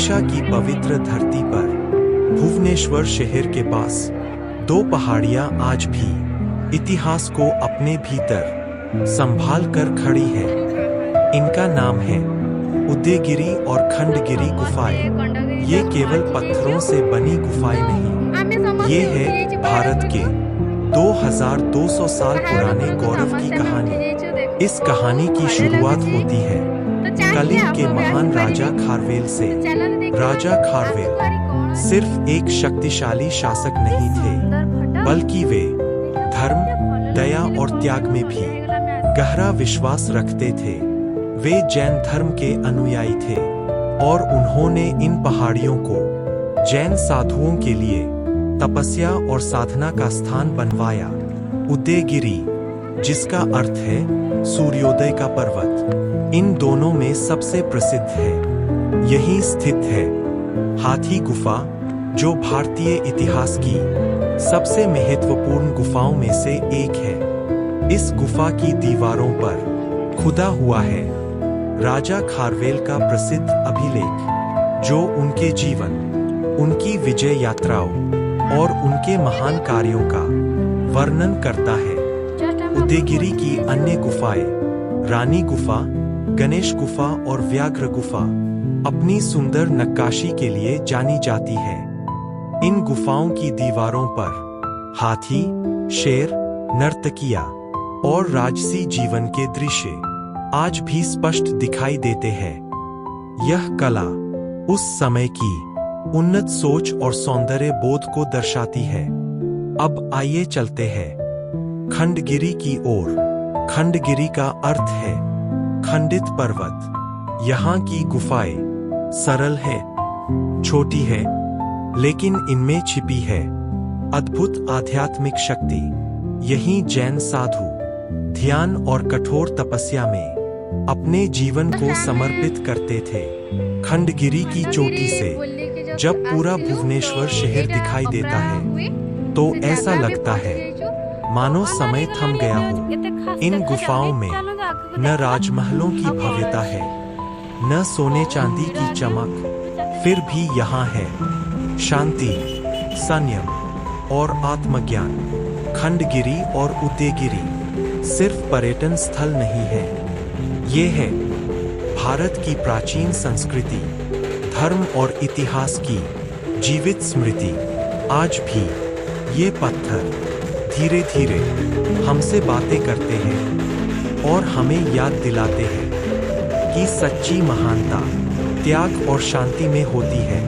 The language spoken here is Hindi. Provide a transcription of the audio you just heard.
ओडिशा की पवित्र धरती पर भुवनेश्वर शहर के पास दो पहाड़ियां आज भी इतिहास को अपने भीतर संभाल कर खड़ी है। इनका नाम है उदयगिरि और खंडगिरी गुफाएं। ये केवल पत्थरों से बनी गुफाएं नहीं, ये है भारत के 2200 साल पुराने गौरव की कहानी। इस कहानी की शुरुआत होती है कलिंग के महान राजा खारवेल से। राजा खारवेल सिर्फ एक शक्तिशाली शासक नहीं थे, बल्कि वे धर्म, दया और त्याग में भी गहरा विश्वास रखते थे। वे जैन धर्म के अनुयायी थे और उन्होंने इन पहाड़ियों को जैन साधुओं के लिए तपस्या और साधना का स्थान बनवाया। उदयगिरि, जिसका अर्थ है सूर्योदय का पर्वत, इन दोनों में सबसे प्रसिद्ध है। यहीं स्थित है हाथी गुफा, जो भारतीय इतिहास की सबसे महत्वपूर्ण गुफाओं में से एक है। इस गुफा की दीवारों पर खुदा हुआ है राजा खारवेल का प्रसिद्ध अभिलेख, जो उनके जीवन, उनकी विजय यात्राओं और उनके महान कार्यों का वर्णन करता है। उदयगिरि की अन्य गुफाएं, रानी गुफा, गणेश गुफा और व्याघ्र गुफा, अपनी सुंदर नक्काशी के लिए जानी जाती है। इन गुफाओं की दीवारों पर हाथी, शेर, नर्तकियां और राजसी जीवन के दृश्य आज भी स्पष्ट दिखाई देते हैं। यह कला उस समय की उन्नत सोच और सौंदर्य बोध को दर्शाती है। अब आइए चलते हैं खंडगिरी की ओर। खंडगिरी का अर्थ है खंडित पर्वत। यहाँ की गुफाएं सरल है, छोटी है, लेकिन इनमें छिपी है अद्भुत आध्यात्मिक शक्ति। यहीं जैन साधु ध्यान और कठोर तपस्या में अपने जीवन को समर्पित करते थे। खंडगिरी की चोटी से जब पूरा भुवनेश्वर शहर दिखाई देता है, तो ऐसा लगता है मानो समय थम गया हो। इन गुफाओं में न राजमहलों की भव्यता है, न सोने चांदी की चमक, फिर भी यहाँ है शांति, संयम और आत्मज्ञान। खंडगिरी और उदयगिरि सिर्फ पर्यटन स्थल नहीं है, ये है भारत की प्राचीन संस्कृति, धर्म और इतिहास की जीवित स्मृति। आज भी ये पत्थर धीरे धीरे हमसे बातें करते हैं और हमें याद दिलाते हैं कि सच्ची महानता त्याग और शांति में होती है।